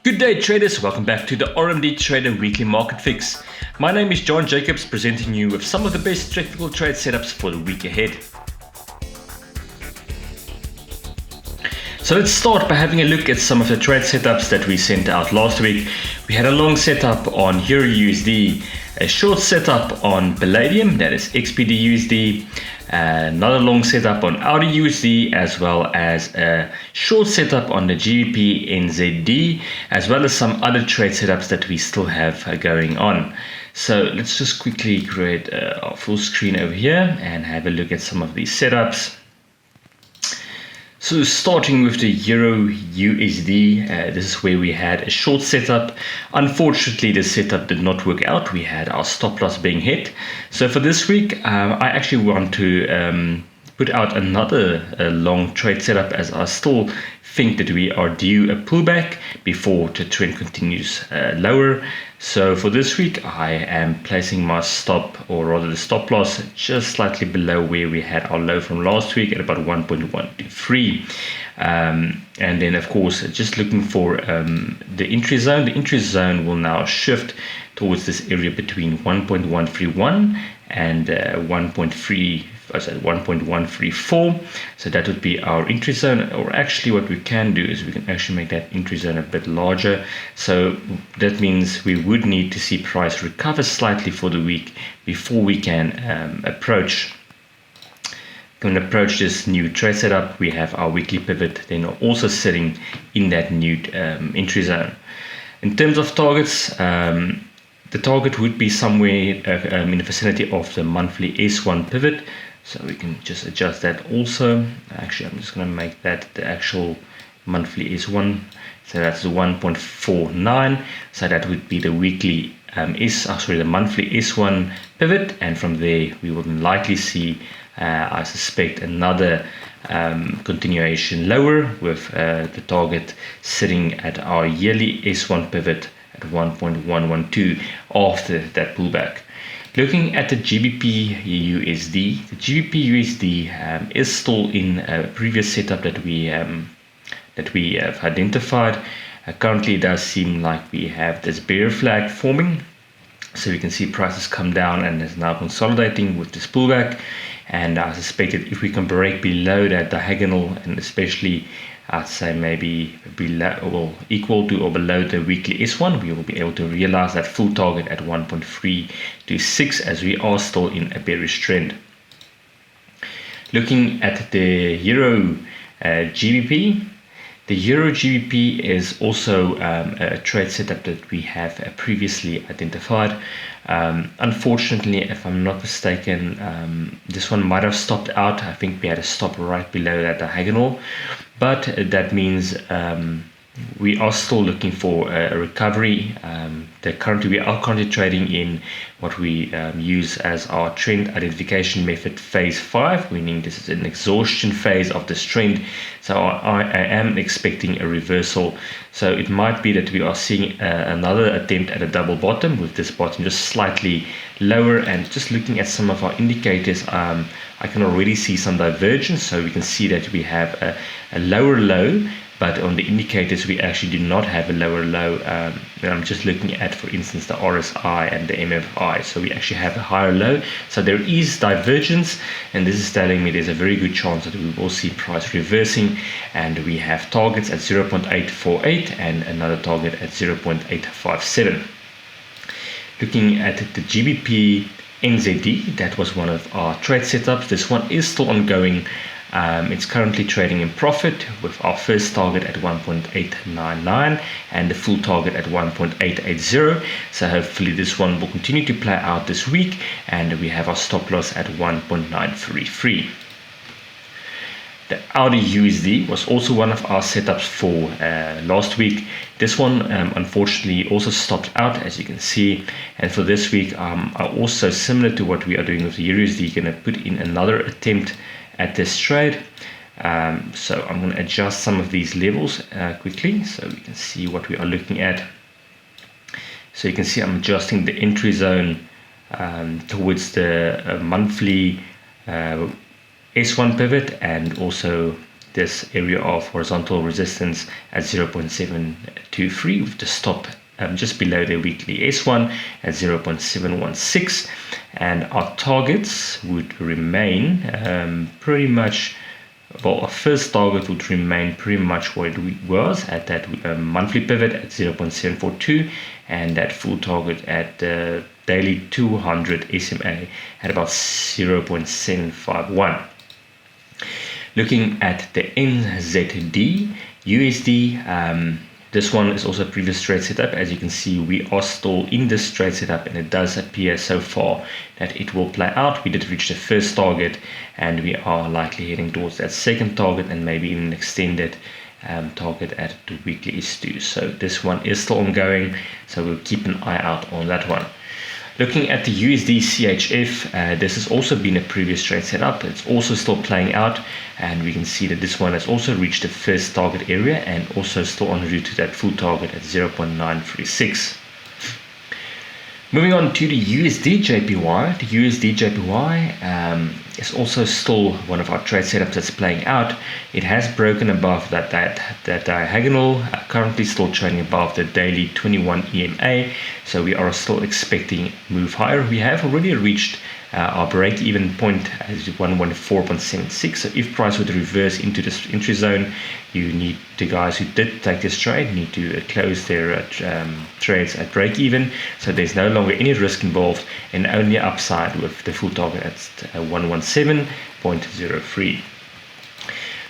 Good day traders, welcome back to the RMDTRADER Weekly Market Fix. My name is John Jacobs, presenting you with some of the best technical trade setups for the week ahead. So let's start by having a look at some of the trade setups that we sent out last week. We had a long setup on EURUSD, a short setup on Palladium, that is XPDUSD, another long setup on AUDUSD, as well as a short setup on the GBPNZD, as well as some other trade setups that we still have going on. So let's just quickly create a full screen over here and have a look at some of these setups. So starting with the EURUSD, this is where we had a short setup. Unfortunately, the setup did not work out. We had our stop loss being hit. So for this week, I actually want to put out another long trade setup, as I still think that we are due a pullback before the trend continues lower. So for this week, I am placing my stop, or rather the stop loss, just slightly below where we had our low from last week at about 1.123. And then of course, just looking for the entry zone. The entry zone will now shift towards this area between 1.131 and 1.134. So that would be our entry zone, or actually what we can do is we can actually make that entry zone a bit larger. So that means we would need to see price recover slightly for the week before we can approach this new trade setup. We have our weekly pivot then also sitting in that new entry zone. In terms of targets, the target would be somewhere in the vicinity of the monthly S1 pivot. So we can just adjust that also. Actually, I'm just going to make that the actual monthly S1. So that's the 1.49. So that would be the weekly the monthly S1 pivot. And from there, we will likely see, I suspect, another continuation lower with the target sitting at our yearly S1 pivot at 1.112 after that pullback. Looking at the GBPUSD, the GBPUSD is still in a previous setup that we have identified. Currently, it does seem like we have this bear flag forming. So we can see prices come down and is now consolidating with this pullback. And I suspect that if we can break below that diagonal, and especially I'd say maybe below or equal to or below the weekly S1, we will be able to realize that full target at 1.326, as we are still in a bearish trend. Looking at the Euro GBP, the Euro GBP is also a trade setup that we have previously identified. Unfortunately, if I'm not mistaken, this one might have stopped out. I think we had a stop right below that diagonal, but that means we are still looking for a recovery. We are currently trading in what we use as our trend identification method phase 5, meaning this is an exhaustion phase of this trend. So I am expecting a reversal. So it might be that we are seeing another attempt at a double bottom, with this bottom just slightly lower. And just looking at some of our indicators, I can already see some divergence. So we can see that we have a lower low, but on the indicators we actually do not have a lower low. I'm just looking at, for instance, the RSI and the MFI. So we actually have a higher low. So there is divergence, and this is telling me there's a very good chance that we will see price reversing. And we have targets at 0.848 and another target at 0.857. Looking at the GBPNZD, that was one of our trade setups. This one is still ongoing. It's currently trading in profit, with our first target at 1.899 and the full target at 1.880. So hopefully this one will continue to play out this week, and we have our stop loss at 1.933. The AUDUSD was also one of our setups for last week. This one unfortunately also stopped out, as you can see. And for this week, I also, similar to what we are doing with the EURUSD, going to put in another attempt at this trade. So I'm going to adjust some of these levels quickly so we can see what we are looking at. So you can see I'm adjusting the entry zone towards the monthly S1 pivot, and also this area of horizontal resistance at 0.723 with the stop just below the weekly S1 at 0.716, and our targets would remain pretty much, well, our first target would remain pretty much where it was at that monthly pivot at 0.742, and that full target at the daily 200 SMA at about 0.751. Looking at the NZD USD, this one is also a previous trade setup. As you can see, we are still in this trade setup, and it does appear so far that it will play out. We did reach the first target, and we are likely heading towards that second target and maybe even an extended target at the weekly S2. So this one is still ongoing, so we'll keep an eye out on that one. Looking at the USDCHF, this has also been a previous trade setup. It's also still playing out, and we can see that this one has also reached the first target area and also still en route to that full target at 0.936. Moving on to the USDJPY. The USDJPY is also still one of our trade setups that's playing out. It has broken above that diagonal, currently still trading above the daily 21 EMA, so we are still expecting move higher. We have already reached our break-even point as 114.76, so if price would reverse into this entry zone, you need, the guys who did take this trade need to close their trades at break-even, so there's no longer any risk involved and only upside with the full target at 117.03.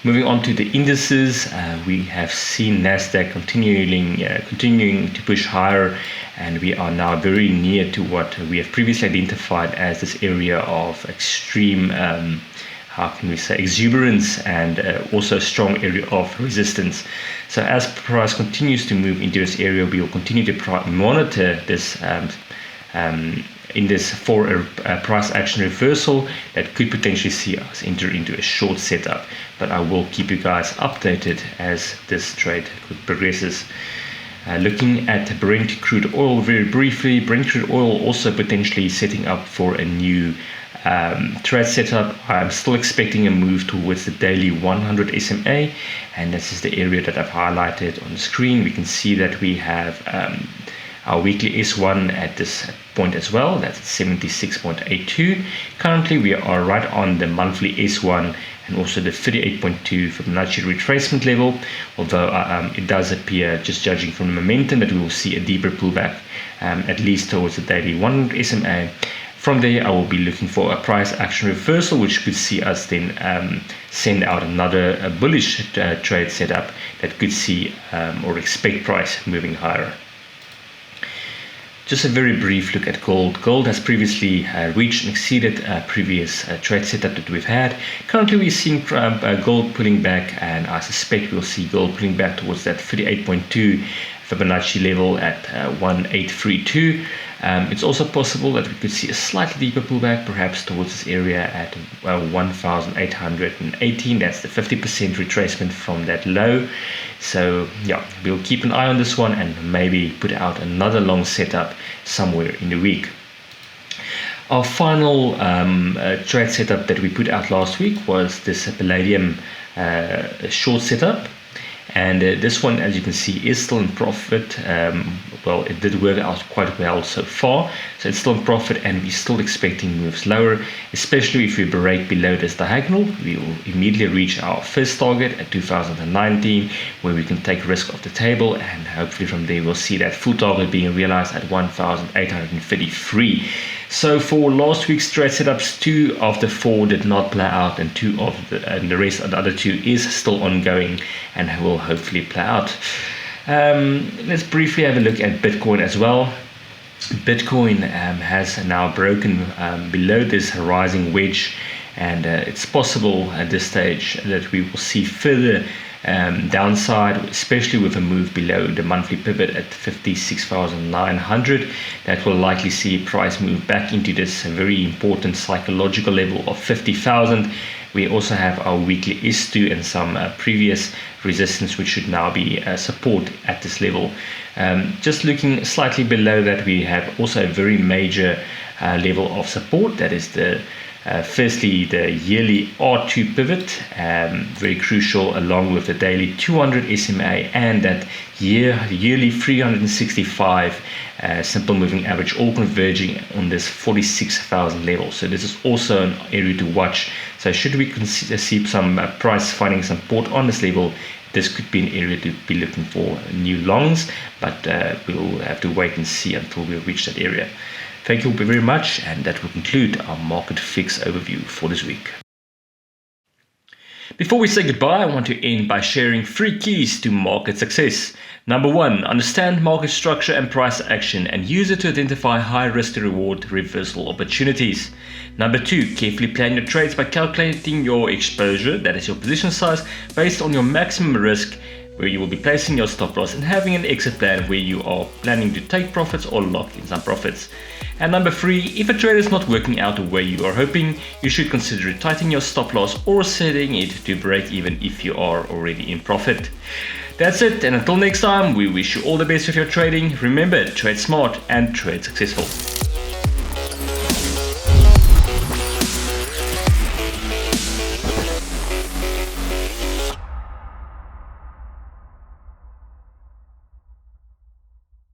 Moving on to the indices, we have seen NASDAQ continuing to push higher, and we are now very near to what we have previously identified as this area of extreme, how can we say, exuberance, and also a strong area of resistance. So as price continues to move into this area, we will continue to monitor this in this for a price action reversal that could potentially see us enter into a short setup, but I will keep you guys updated as this trade progresses. Looking at Brent crude oil very briefly, Brent crude oil also potentially setting up for a new trade setup. I'm still expecting a move towards the daily 100 SMA, and this is the area that I've highlighted on the screen. We can see that we have our weekly S1 at this point as well, that's 76.82. Currently we are right on the monthly S1 and also the 38.2 Fibonacci retracement level, although it does appear, just judging from the momentum, that we will see a deeper pullback at least towards the daily 100 SMA. From there I will be looking for a price action reversal, which could see us then send out another bullish trade setup that could see or expect price moving higher. Just a very brief look at gold. Gold has previously reached and exceeded previous trade setup that we've had. Currently we're seeing gold pulling back, and I suspect we'll see gold pulling back towards that 38.2 Fibonacci level at 1832. It's also possible that we could see a slightly deeper pullback, perhaps towards this area at 1818. That's the 50% retracement from that low. So yeah, we'll keep an eye on this one and maybe put out another long setup somewhere in the week. Our final trade setup that we put out last week was this palladium short setup. And this one, as you can see, is still in profit. Well, it did work out quite well so far, so it's still in profit, and we're still expecting moves lower, especially if we break below this diagonal. We will immediately reach our first target at 2019, where we can take risk off the table, and hopefully from there we'll see that full target being realized at 1833. So for last week's trade setups, 2 of the 4 did not play out, and the rest of the other 2 is still ongoing and will hopefully play out. Let's briefly have a look at Bitcoin as well. Bitcoin has now broken below this rising wedge, and it's possible at this stage that we will see further downside, especially with a move below the monthly pivot at 56,900. That will likely see price move back into this very important psychological level of 50,000. We also have our weekly S2 and some previous resistance, which should now be support at this level. Just looking slightly below that, we have also a very major level of support, that is the Firstly, the yearly R2 pivot, very crucial, along with the daily 200 SMA and that yearly 365 simple moving average, all converging on this 46,000 level. So this is also an area to watch. So should we see some price finding support on this level, this could be an area to be looking for new longs, but we'll have to wait and see until we reach that area. Thank you very much, and that will conclude our market fix overview for this week. Before we say goodbye, I want to end by sharing 3 keys to market success. Number 1, understand market structure and price action and use it to identify high risk to reward reversal opportunities. Number 2, carefully plan your trades by calculating your exposure, that is your position size, based on your maximum risk, where you will be placing your stop loss, and having an exit plan where you are planning to take profits or lock in some profits. And number 3, if a trade is not working out the way you are hoping, you should consider tightening your stop loss or setting it to break even if you are already in profit. That's it, and until next time, we wish you all the best with your trading. Remember, trade smart and trade successful.